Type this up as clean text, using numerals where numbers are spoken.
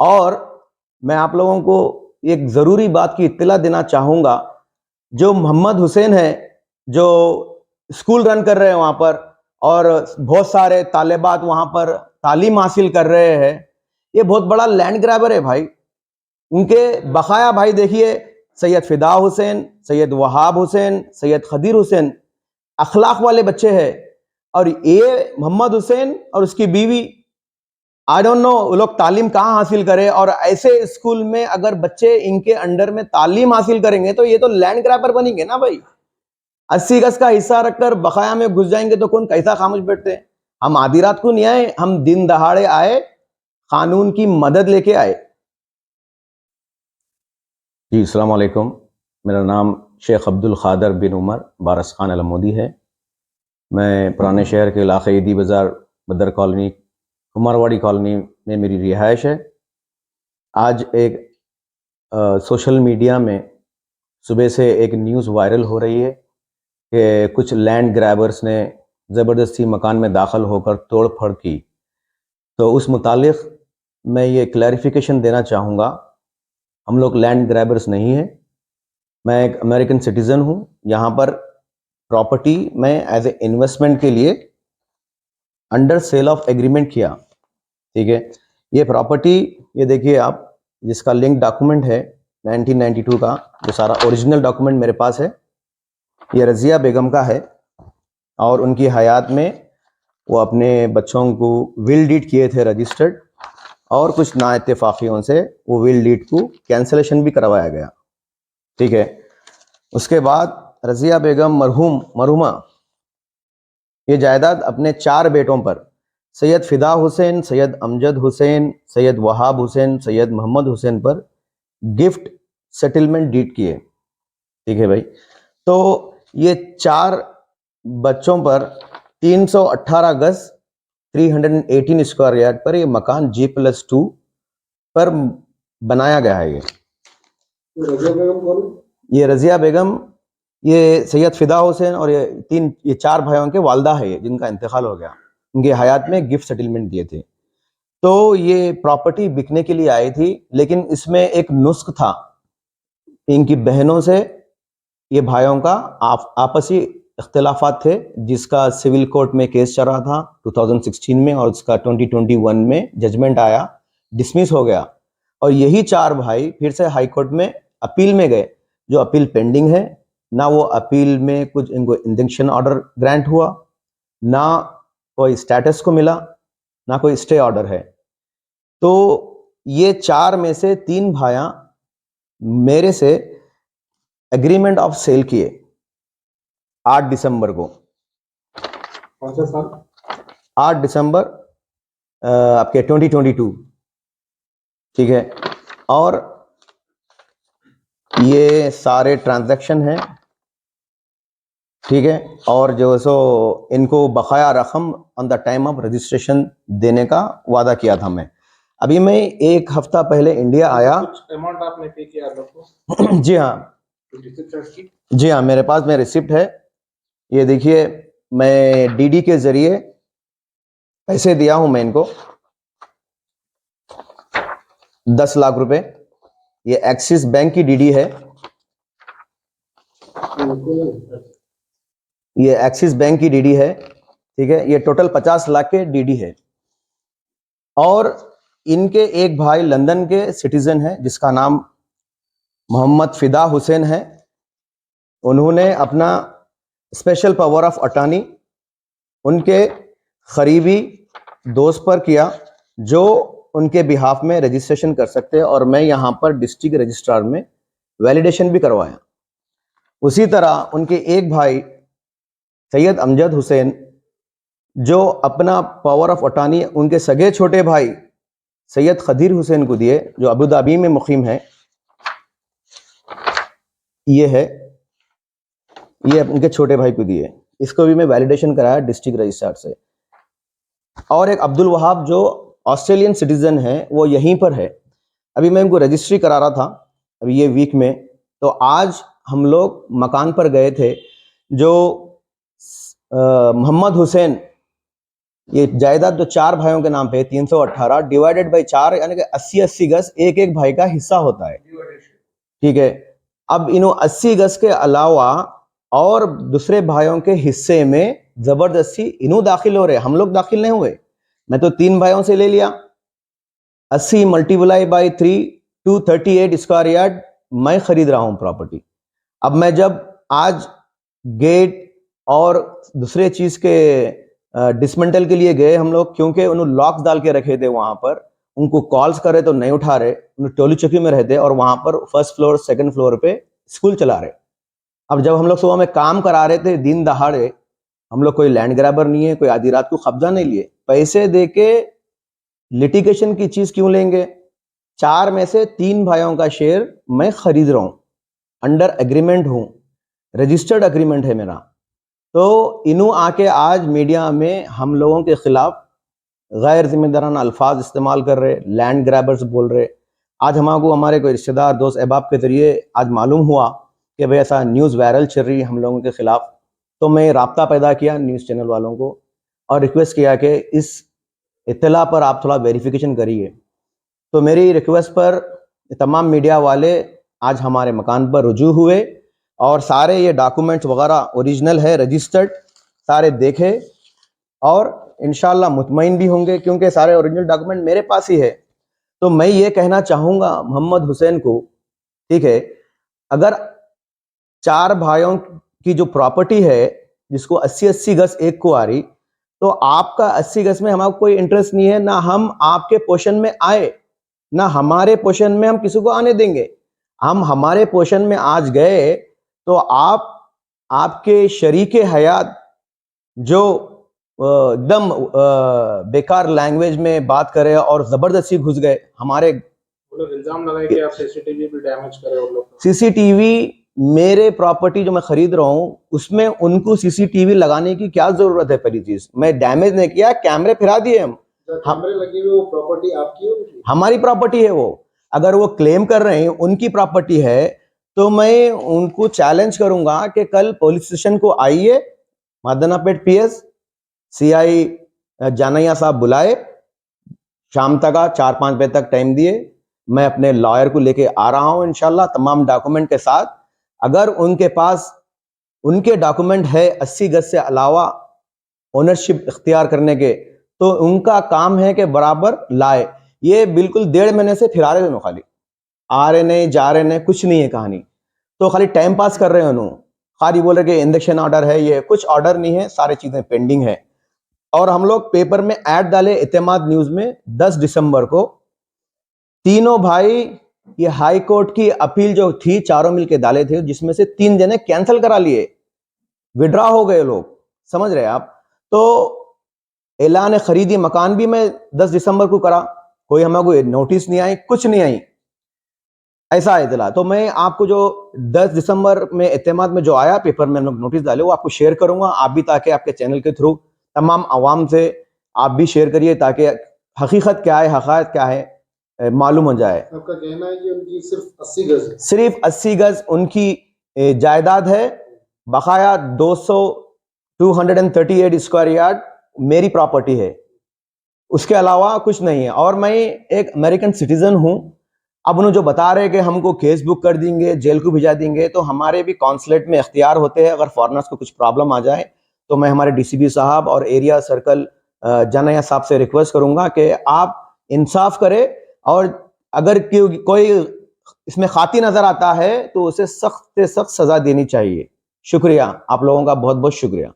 और मैं आप लोगों को एक ज़रूरी बात की इत्तला देना चाहूँगा, जो मोहम्मद हुसैन है, जो स्कूल रन कर रहे हैं वहाँ पर और बहुत सारे तालिबात वहाँ पर तालीम हासिल कर रहे हैं, ये बहुत बड़ा लैंड ग्रैबर है भाई। उनके बकाया भाई देखिए, सैयद फिदा हुसैन, सैयद वहाब हुसैन, सैयद खदीर हुसैन अखलाक वाले बच्चे हैं। और ये मोहम्मद हुसैन और उसकी बीवी, आई डोंट नो वो लोग तालीम कहाँ हासिल करें। और ऐसे स्कूल में अगर बच्चे इनके अंडर में तालीम हासिल करेंगे तो ये तो लैंड ग्रैबर बनेंगे ना भाई। 80 गज का हिस्सा रखकर बकाया में घुस जाएंगे तो कौन कैसा खामोश बैठते हैं। हम आधी रात को नहीं आए, हम दिन दहाड़े आए, कानून की मदद लेके आए। जी अस्सलाम वालेकुम, मेरा नाम शेख अब्दुल खादर बिन उमर बारस खान अलमोदी है। मैं पुराने शहर के इलाके ईदी बाज़ार बदर कॉलोनी कुमारवाड़ी कॉलोनी में मेरी रिहाइश है। आज एक सोशल मीडिया में सुबह से एक न्यूज़ वायरल हो रही है कि कुछ लैंड ग्रैबर्स ने ज़बरदस्ती मकान में दाखिल होकर तोड़ फोड़ की। तो उस मुतालिक मैं ये क्लैरिफिकेशन देना चाहूँगा, हम लोग लैंड ग्रैबर्स नहीं हैं। मैं एक अमेरिकन सिटीज़न हूँ। यहाँ पर प्रॉपर्टी मैं एज ए इन्वेस्टमेंट के लिए अंडर सेल ऑफ एग्रीमेंट किया, ठीक है। ये प्रॉपर्टी, ये देखिए आप, जिसका लिंक डॉक्यूमेंट है 1992 का, जो सारा ओरिजिनल डॉक्यूमेंट मेरे पास है, ये रज़िया बेगम का है। और उनकी हयात में वो अपने बच्चों को विल डीड किए थे रजिस्टर्ड, और कुछ नाइत्तेफाकियों से वो विल डीड को कैंसलेशन भी करवाया गया, ठीक है। उसके बाद रज़िया बेगम मरहुमा ये जायदाद अपने 4 बेटों पर, सैयद फिदा हुसैन, सैयद अमजद हुसैन, सैयद वहाब हुसैन, सैयद मोहम्मद हुसैन पर गिफ्ट सेटलमेंट डीड किए, ठीक है भाई। तो ये 4 बच्चों पर 318 गज 318 स्क्वायर यार्ड पर ये मकान G+2 पर बनाया गया है। ये रज़िया बेगम, ये सैयद फिदा हुसैन और ये 4 भाइयों के वालदा है, जिनका इंतकाल हो गया। उनके हयात में गिफ्ट सेटलमेंट दिए थे। तो ये प्रॉपर्टी बिकने के लिए आई थी, लेकिन इसमें एक नुस्ख था। इनकी बहनों से ये भाइयों का आपसी इख्तिलाफात थे, जिसका सिविल कोर्ट में केस चल रहा था 2016 में, और उसका 2021 में जजमेंट आया, डिसमिस हो गया। और यही 4 भाई फिर से हाई कोर्ट में अपील में गए, जो अपील पेंडिंग है। ना वो अपील में कुछ इनको इंजंक्शन ऑर्डर ग्रांट हुआ, ना कोई स्टेटस को मिला, ना कोई स्टे ऑर्डर है। तो ये 4 में से 3 भाइयां मेरे से एग्रीमेंट ऑफ सेल किए 8 दिसंबर को। कौन सा साल? 8 दिसंबर आपके 2022, ठीक है। और ये सारे ट्रांजैक्शन हैं, ठीक है। और जो सो इनको बकाया रकम on the time of registration देने का वादा किया था मैं। अभी मैं 1 हफ्ता पहले इंडिया आया। कुछ अमाउंट आपने पे किया आपको? जी हाँ, जी हाँ, मेरे पास में रिसिप्ट है। ये देखिए, मैं डीडी के जरिए पैसे दिया हूं मैं इनको 10 लाख रुपए। ये एक्सिस बैंक की डीडी है, ये एक्सिस बैंक की डीडी है, ठीक है। ये टोटल 50 लाख के डीडी है। और इनके एक भाई लंदन के सिटीजन है, जिसका नाम मोहम्मद फिदा हुसैन है। उन्होंने अपना स्पेशल पावर ऑफ अटॉर्नी उनके करीबी दोस्त पर किया, जो उनके बिहाफ में रजिस्ट्रेशन कर सकते हैं। और मैं यहाँ पर डिस्ट्रिक्ट रजिस्ट्रार में वैलिडेशन भी करवाया। उसी तरह उनके एक भाई सैयद अमजद हुसैन, जो अपना पावर ऑफ अटॉर्नी उनके सगे छोटे भाई सैयद खदीर हुसैन को दिए, जो अबू धाबी में मुकीम है। ये है, ये उनके छोटे भाई को दिए। इसको भी मैं वैलिडेशन कराया डिस्ट्रिक्ट रजिस्ट्रार से। और एक अब्दुल वहाब, जो ऑस्ट्रेलियन सिटीजन है, वो यहीं पर है। अभी मैं इनको रजिस्ट्री करा रहा था अभी ये वीक में। तो आज हम लोग मकान पर गए थे, जो मोहम्मद हुसैन ये जायदाद तो 4 भाइयों के नाम पे 318 डिवाइडेड बाई 4 यानी कि 80-80 गज एक एक भाई का हिस्सा होता है, ठीक है। अब इन 80 गज के अलावा और दूसरे भाइयों के हिस्से में जबरदस्ती इन्हों दाखिल हो रहे, हम लोग दाखिल नहीं हुए। मैं तो 3 भाइयों से ले लिया, 80 मल्टीप्लाई बाई 3 238 स्क्वायर यार्ड मैं खरीद रहा हूं प्रॉपर्टी। अब मैं जब आज गेट और दूसरे चीज के डिसमेंटल के लिए गए हम लोग, क्योंकि उन्होंने लॉक्स डाल के रखे थे वहां पर, उनको कॉल्स करे तो नहीं उठा रहे, उन्होंने टोली चौकी में रहते और वहां पर फर्स्ट फ्लोर सेकंड फ्लोर पे स्कूल चला रहे। अब जब हम लोग सुबह में काम करा रहे थे दिन दहाड़े, हम लोग कोई लैंड ग्रैबर नहीं है, कोई आधी रात को कब्जा नहीं लिए, पैसे देके लिटिगेशन की चीज क्यों लेंगे। 4 में से 3 भाइयों का शेयर मैं खरीद रहा हूं, अंडर एग्रीमेंट हूं, रजिस्टर्ड एग्रीमेंट है मेरा। तो इन्हों आके आज मीडिया में हम लोगों के खिलाफ गैर जिम्मेदाराना अल्फाज इस्तेमाल कर रहे, लैंड ग्रैबर्स बोल रहे। आज हमको हमारे कोई रिश्तेदार दोस्त अहबाब के जरिए आज मालूम हुआ कि भाई ऐसा न्यूज़ वायरल चल रही है हम लोगों के खिलाफ। तो मैं राब्ता पैदा किया न्यूज़ चैनल वालों को और रिक्वेस्ट किया कि इस इत्तला पर आप थोड़ा वेरिफिकेशन करिए। तो मेरी रिक्वेस्ट पर तमाम मीडिया वाले आज हमारे मकान पर रुजू हुए और सारे ये डॉक्यूमेंट्स वगैरह ओरिजिनल है, रजिस्टर्ड, सारे देखे और इंशाल्लाह मुतमईन भी होंगे क्योंकि सारे ओरिजिनल डॉक्यूमेंट मेरे पास ही है। तो मैं ये कहना चाहूँगा मोहम्मद हुसैन को, ठीक है, अगर 4 भाइयों की जो प्रॉपर्टी है जिसको 80-80 गज एक को आ रही, तो आपका 80 गज में हमारा कोई इंटरेस्ट नहीं है, ना हम आपके पोषण में आए, ना हमारे पोषण में हम किसी को आने देंगे। हम हमारे पोषण में आज गए तो आप आपके शरीके हयात जो एकदम बेकार लैंग्वेज में बात करे और जबरदस्ती घुस गए हमारे, इल्जाम लगाए कि आप सीसीटीवी भी डैमेज करे और लोग। सीसीटीवी मेरे प्रॉपर्टी जो मैं खरीद रहा हूं उसमें उनको सीसीटीवी लगाने की क्या जरूरत है। पहली चीज, मैं डैमेज नहीं किया, कैमरे फिरा दिए हम। कैमरे लगे हुए, वो प्रॉपर्टी आपकी है? हमारी प्रॉपर्टी है वो। अगर वो क्लेम कर रहे हैं उनकी प्रॉपर्टी है तो मैं उनको चैलेंज करूंगा कि कल पुलिस स्टेशन को आइए, मदनापेट पीएस सीआई जानैया साहब बुलाए, शाम तक 4-5 बजे तक टाइम दिए, मैं अपने लॉयर को लेके आ रहा हूं इंशाल्लाह तमाम डॉक्यूमेंट के साथ। अगर उनके पास उनके डॉक्यूमेंट है 80 गज से अलावा ओनरशिप इख्तियार करने के, तो उनका काम है कि बराबर लाए। ये बिल्कुल 1.5 महीने से फिरा रहे थे, खाली आ रहे नहीं जा रहे नहीं, कुछ नहीं है कहानी। तो खाली टाइम पास कर रहे हैं उन्होंने, खाली बोल रहे कि इंजेक्शन ऑर्डर है, ये कुछ ऑर्डर नहीं है, सारी चीजें पेंडिंग है। और हम लोग पेपर में ऐड डाले इत्तेमाद न्यूज में 10 दिसंबर को, तीनों भाई ये हाई कोर्ट की अपील जो थी चारों मिलके डाले थे, जिसमें से 3 जने कैंसिल करा लिए, विड्रॉ हो गए लोग, समझ रहे आप। तो ऐलान खरीदी मकान भी मैं 10 दिसंबर को करा, कोई हमें नोटिस नहीं आई, कुछ नहीं आई, ऐसा इतला। तो मैं आपको जो 10 दिसंबर में इत्तेमाद में जो आया पेपर में लोग नोटिस डाले, वो आपको शेयर करूंगा आप भी, ताकि आपके चैनल के थ्रू तमाम आवाम से आप भी शेयर करिए ताकि हकीकत क्या है, हकायत क्या है मालूम हो जाए। आपका कहना है कि उनकी सिर्फ 80 गज है? सिर्फ 80 गज उनकी जायदाद है, बकाया 238 स्क्वायर यार्ड मेरी प्रॉपर्टी है, उसके अलावा कुछ नहीं है। और मैं एक अमेरिकन सिटीजन हूं। अब उन्होंने जो बता रहे हैं कि हमको केस बुक कर देंगे, जेल को भिजा देंगे, तो हमारे भी कॉन्सुलेट में इख्तियार होते हैं, अगर फॉरेनर्स को कुछ प्रॉब्लम आ जाए तो मैं हमारे डीसीपी साहब और एरिया सर्कल जानैया साहब से रिक्वेस्ट करूंगा कि आप इंसाफ करें, और अगर कोई इसमें खाती नजर आता है तो उसे सख्त से सख्त सजा देनी चाहिए। शुक्रिया, आप लोगों का बहुत बहुत शुक्रिया।